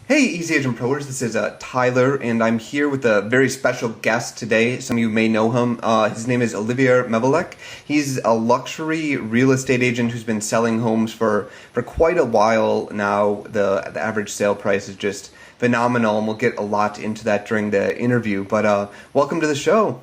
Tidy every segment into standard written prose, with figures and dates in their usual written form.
Hey, Easy Agent Proers, this is Tyler, and I'm here with a very special guest today. Some of you may know him. His name is Olivier Mevellec. He's a luxury real estate agent who's been selling homes for quite a while now. The average sale price is just phenomenal, and we'll get a lot into that during the interview. But welcome to the show.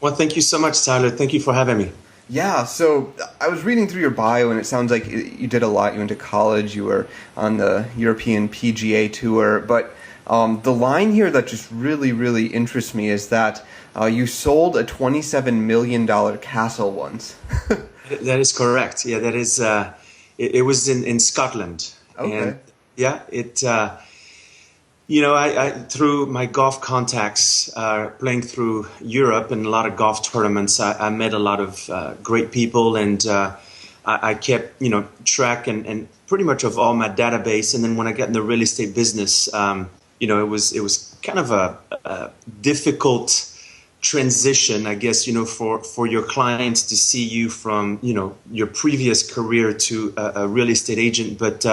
Well, thank you so much, Tyler. Thank you for having me. Yeah, so I was reading through your bio, and it sounds like you did a lot. You went to college, you were on the European PGA Tour, but the line here that just really interests me is that you sold a $27 million castle once. That is correct. Yeah, that is. It was in Scotland. Okay. And yeah, I through my golf contacts, playing through Europe and a lot of golf tournaments, I met a lot of great people, and I kept track and pretty much of all my database. And then when I got in the real estate business, it was kind of a difficult transition, I guess, for your clients to see you from your previous career to a real estate agent, but.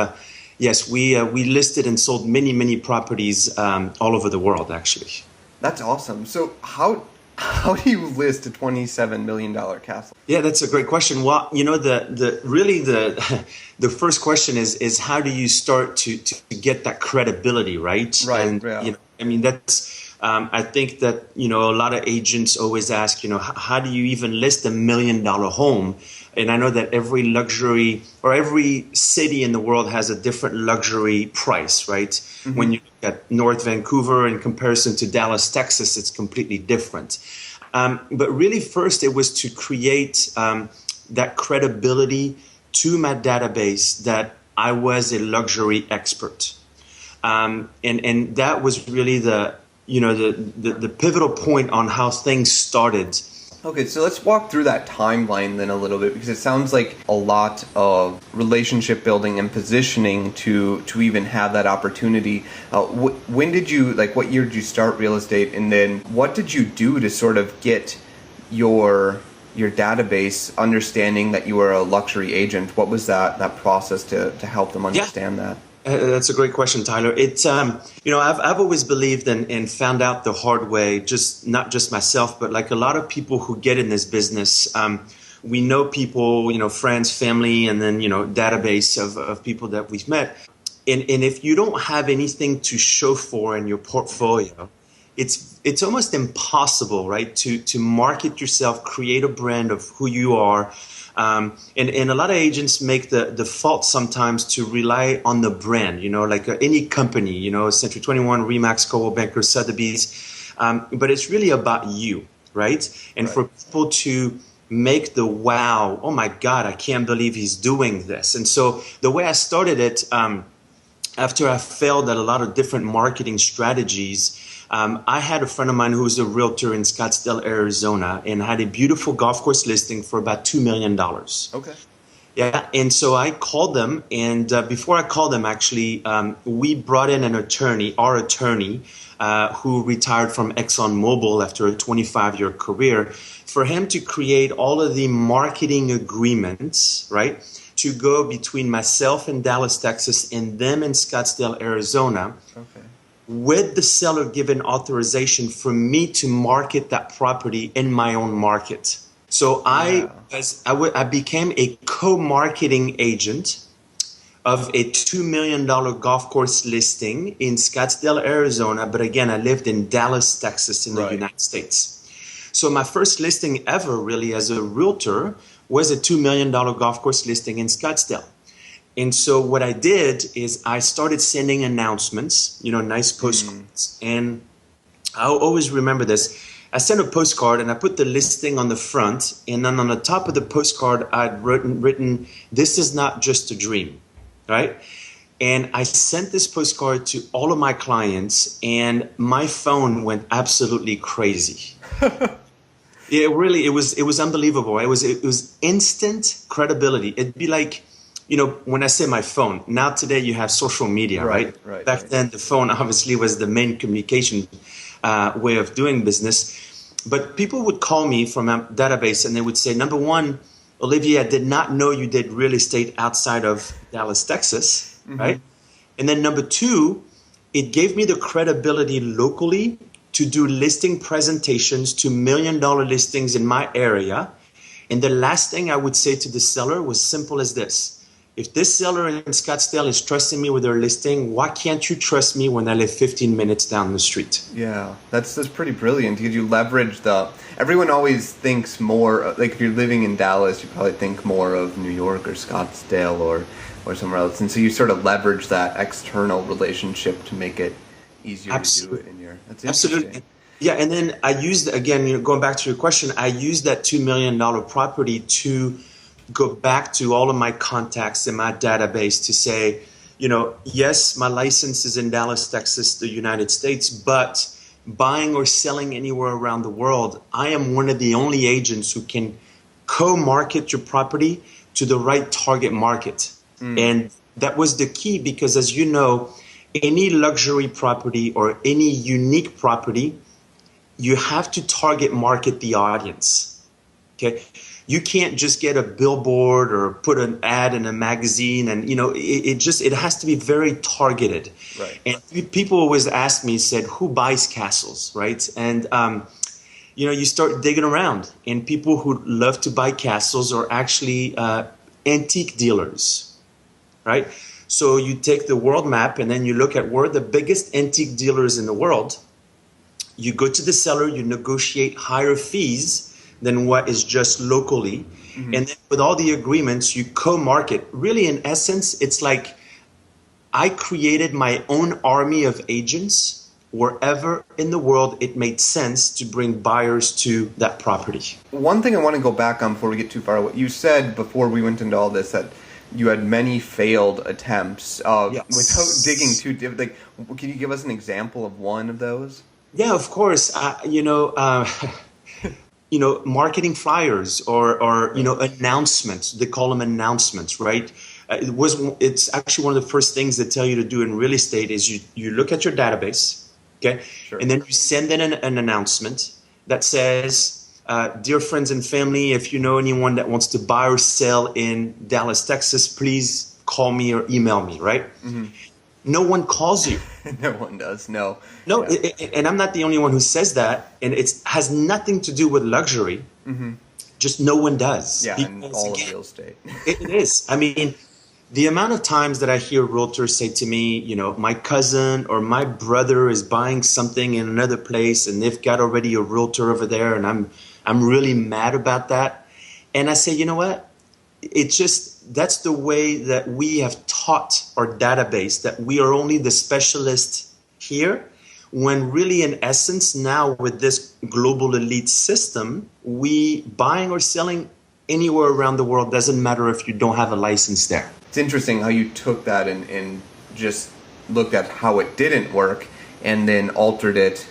Yes, we listed and sold many properties all over the world, actually. That's awesome. So how do you list a $27 million castle? Yeah, that's a great question. Well, the first question is how do you start to get that credibility, right? Right. And yeah. That's I think that a lot of agents always ask, how do you even list $1 million home? And I know that every luxury or every city in the world has a different luxury price, right? Mm-hmm. When you look at North Vancouver in comparison to Dallas, Texas, it's completely different. But really first it was to create that credibility to my database that I was a luxury expert. And that was really the pivotal point on how things started. Okay, so let's walk through that timeline then a little bit, because it sounds like a lot of relationship building and positioning to even have that opportunity. When did you, what year did you start real estate, and then what did you do to sort of get your database understanding that you were a luxury agent? What was that process to help them understand that? That's a great question, Tyler. It's I've always believed and found out the hard way, not just myself, but like a lot of people who get in this business. We know people, friends, family, and then database of people that we've met. And if you don't have anything to show for in your portfolio, it's almost impossible, right, to market yourself, create a brand of who you are. And a lot of agents make the fault sometimes to rely on the brand, like any company, Century 21, Remax, Coldwell Banker, Sotheby's. But it's really about you, right? And for people to make the wow, oh my God, I can't believe he's doing this. And so the way I started it, after I failed at a lot of different marketing strategies, I had a friend of mine who was a realtor in Scottsdale, Arizona, and had a beautiful golf course listing for about $2 million. Okay. Yeah, and so I called them, and before I called them, actually, we brought in our attorney, who retired from ExxonMobil after a 25-year career, for him to create all of the marketing agreements, right, to go between myself in Dallas, Texas, and them in Scottsdale, Arizona. Okay. With the seller given authorization for me to market that property in my own market. So I became a co-marketing agent of a $2 million golf course listing in Scottsdale, Arizona. But again, I lived in Dallas, Texas in the United States. So my first listing ever really as a realtor was a $2 million golf course listing in Scottsdale. And so what I did is I started sending announcements, nice postcards. And I'll always remember this. I sent a postcard and I put the listing on the front. And then on the top of the postcard, I'd written, "This is not just a dream," right? And I sent this postcard to all of my clients, and my phone went absolutely crazy. It was unbelievable. It was instant credibility. It'd be like, when I say my phone, now today you have social media, right? Back then, the phone obviously was the main communication way of doing business. But people would call me from a database and they would say, number one, Olivier, I did not know you did real estate outside of Dallas, Texas, right? And then number two, it gave me the credibility locally to do listing presentations to $1 million listings in my area. And the last thing I would say to the seller was simple as this. If this seller in Scottsdale is trusting me with their listing, why can't you trust me when I live 15 minutes down the street? Yeah, that's pretty brilliant because you leverage everyone always thinks more, like if you're living in Dallas, you probably think more of New York or Scottsdale or somewhere else. And so you sort of leverage that external relationship to make it easier to do it in your, that's interesting. Absolutely. Yeah, and then I used, again, going back to your question, I used that $2 million property to go back to all of my contacts in my database to say, yes, my license is in Dallas, Texas, the United States, but buying or selling anywhere around the world, I am one of the only agents who can co-market your property to the right target market. And that was the key because, as you know, any luxury property or any unique property, you have to target market the audience. Okay. You can't just get a billboard or put an ad in a magazine, and it has to be very targeted. Right. And people always ask me, said, who buys castles, right? And you start digging around, and people who love to buy castles are actually antique dealers, right? So you take the world map, and then you look at where the biggest antique dealers in the world. You go to the seller, you negotiate higher fees than what is just locally. Mm-hmm. And then with all the agreements, you co-market. Really, in essence, it's like I created my own army of agents wherever in the world it made sense to bring buyers to that property. One thing I want to go back on before we get too far, what you said before we went into all this, that you had many failed attempts. Yes. Without digging too deep, can you give us an example of one of those? Yeah, of course. Marketing flyers or announcements. They call them announcements, right? It's actually one of the first things they tell you to do in real estate is you look at your database, okay, sure. And then you send in an announcement that says, "Dear friends and family, if you know anyone that wants to buy or sell in Dallas, Texas, please call me or email me." Right? Mm-hmm. No one calls you. No one does. No. Yeah. And I'm not the only one who says that. And it has nothing to do with luxury. Mm-hmm. Just no one does. Yeah, and all of real estate. It is. I mean, the amount of times that I hear realtors say to me, my cousin or my brother is buying something in another place and they've got already a realtor over there, and I'm really mad about that. And I say, you know what? That's the way that we have taught our database that we are only the specialist here, when really in essence now with this global elite system, we buying or selling anywhere around the world, doesn't matter if you don't have a license there. It's interesting how you took that and just looked at how it didn't work and then altered it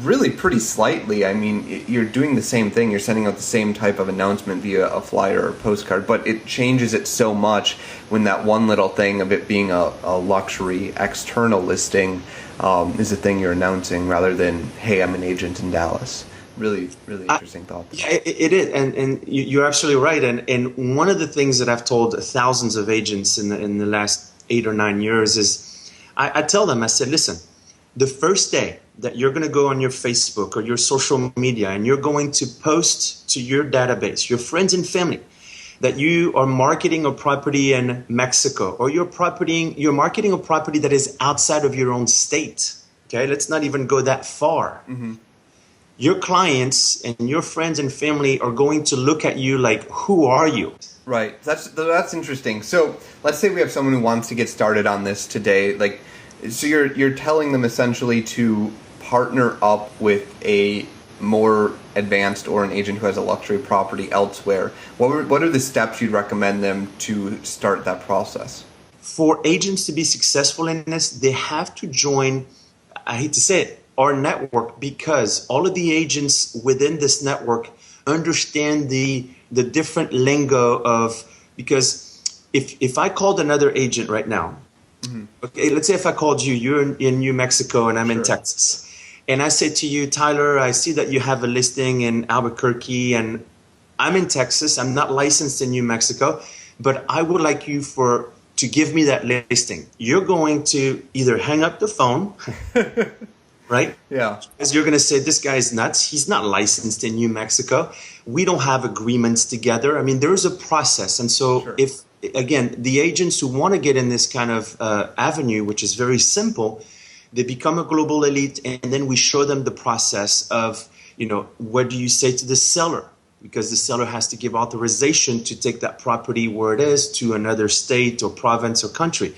really pretty slightly. I mean, you're doing the same thing. You're sending out the same type of announcement via a flyer or postcard, but it changes it so much when that one little thing of it being a luxury external listing is the thing you're announcing rather than, hey, I'm an agent in Dallas. Really, really interesting thought. Yeah, it is. And you're absolutely right. And one of the things that I've told thousands of agents in the last 8 or 9 years is I tell them, I said, listen, the first day that you're going to go on your Facebook or your social media and you're going to post to your database, your friends and family, that you are marketing a property in Mexico, or you're marketing a property that is outside of your own state. Okay, let's not even go that far. Mm-hmm. Your clients and your friends and family are going to look at you like, who are you? Right. That's interesting. So let's say we have someone who wants to get started on this today. So you're telling them essentially to partner up with a more advanced or an agent who has a luxury property elsewhere. What are the steps you'd recommend them to start that process? For agents to be successful in this, they have to join, I hate to say it, our network, because all of the agents within this network understand the different lingo of, because if I called another agent right now, mm-hmm. Okay, let's say if I called you, you're in New Mexico and I'm in Texas, and I said to you, Tyler, I see that you have a listing in Albuquerque and I'm in Texas, I'm not licensed in New Mexico, but I would like you for to give me that listing. You're going to either hang up the phone, right? Yeah. Because you're going to say, this guy's nuts. He's not licensed in New Mexico. We don't have agreements together. I mean, there's a process. And so Sure. if, again, the agents who want to get in this kind of avenue, which is very simple, they become a global elite, and then we show them the process of, what do you say to the seller? Because the seller has to give authorization to take that property where it is to another state or province or country.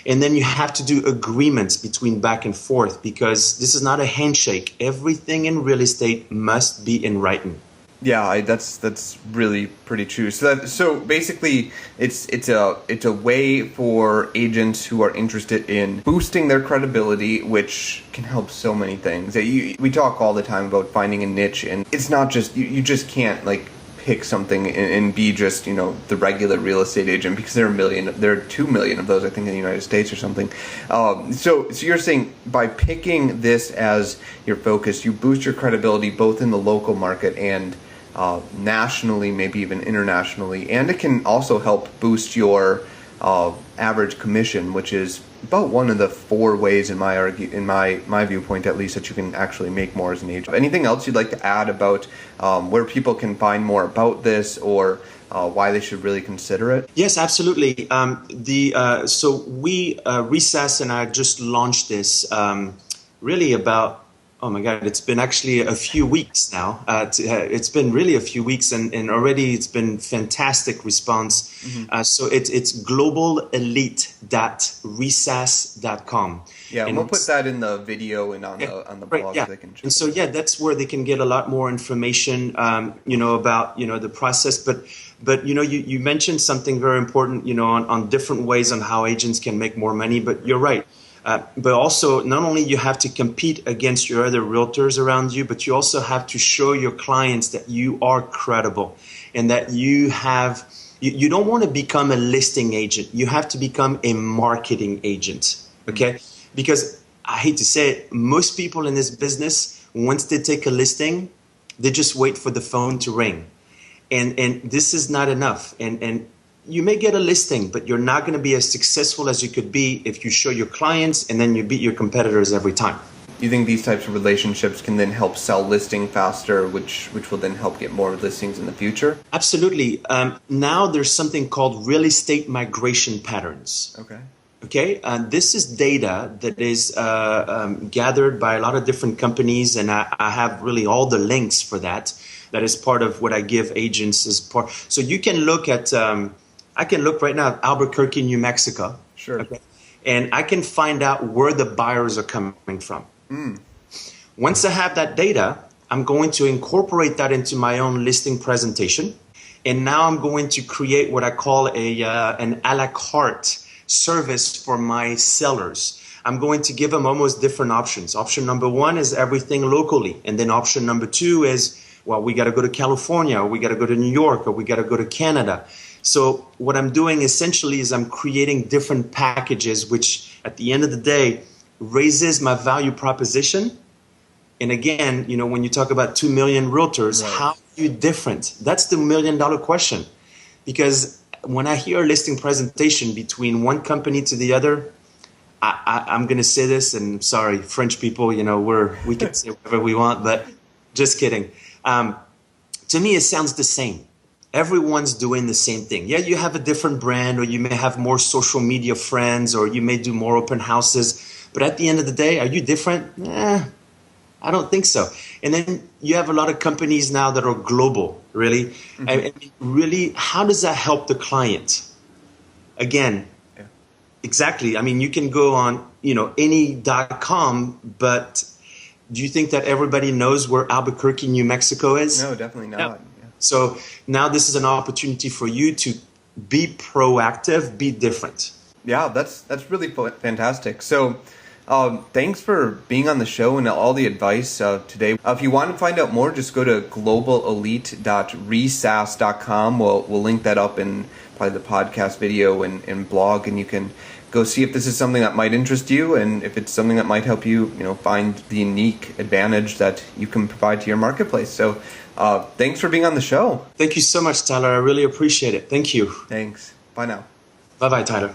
And then you have to do agreements between back and forth, because this is not a handshake. Everything in real estate must be in writing. Yeah, that's really pretty true. So basically, it's a way for agents who are interested in boosting their credibility, which can help so many things. We talk all the time about finding a niche, and it's not just you just can't pick something and be just the regular real estate agent, because there are 2 million of those, I think, in the United States or something. So you're saying by picking this as your focus, you boost your credibility both in the local market and nationally, maybe even internationally, and it can also help boost your average commission, which is about one of the 4 ways in my viewpoint, at least, that you can actually make more as an agent. Anything else you'd like to add about where people can find more about this, or why they should really consider it? Yes, absolutely. So we Recess and I just launched this really about. Oh my God, it's been actually a few weeks now. It's been really a few weeks, and already it's been fantastic response. Mm-hmm. So it's globalelite.recess.com. Yeah, and we'll put that in the video and on the blog. Yeah. So they can check. And so, that's where they can get a lot more information, about, the process. But you mentioned something very important, on different ways on how agents can make more money. But you're right. But also, not only you have to compete against your other realtors around you, but you also have to show your clients that you are credible, and that you don't want to become a listing agent. You have to become a marketing agent, okay? Because I hate to say it, most people in this business, once they take a listing, they just wait for the phone to ring. And this is not enough. And you may get a listing, but you're not going to be as successful as you could be if you show your clients and then you beat your competitors every time. You think these types of relationships can then help sell listing faster, which will then help get more listings in the future? Absolutely. Now there's something called real estate migration patterns. Okay. This is data that is gathered by a lot of different companies, and I have really all the links for that. That is part of what I give agents as part. So you can look at. I can look right now at Albuquerque, New Mexico. Sure. Okay, and I can find out where the buyers are coming from. Once I have that data, I'm going to incorporate that into my own listing presentation. And now I'm going to create what I call an a la carte service for my sellers. I'm going to give them almost different options. Option number 1 is everything locally. And then option number 2 is, well, we got to go to California, or we got to go to New York, or we got to go to Canada. So what I'm doing essentially is I'm creating different packages, which at the end of the day raises my value proposition. And again, when you talk about 2 million realtors, right, how are you different? That's the $1 million question. Because when I hear a listing presentation between one company to the other, I'm going to say this, and sorry, French people, we can say whatever we want, but just kidding. To me, it sounds the same. Everyone's doing the same thing. Yeah, you have a different brand, or you may have more social media friends, or you may do more open houses. But at the end of the day, are you different? I don't think so. And then you have a lot of companies now that are global, really. Mm-hmm. I mean, really, how does that help the client? Again, exactly. I mean, you can go on, any.com, but do you think that everybody knows where Albuquerque, New Mexico is? No, definitely not. No. Yeah. So now this is an opportunity for you to be proactive, be different. Yeah, that's really fantastic. So thanks for being on the show and all the advice today. If you want to find out more, just go to globalelite.resas.com. We'll link that up in probably the podcast video and blog, and you can go see if this is something that might interest you, and if it's something that might help you, find the unique advantage that you can provide to your marketplace. So thanks for being on the show. Thank you so much, Tyler. I really appreciate it. Thank you. Thanks. Bye now. Bye-bye, Tyler.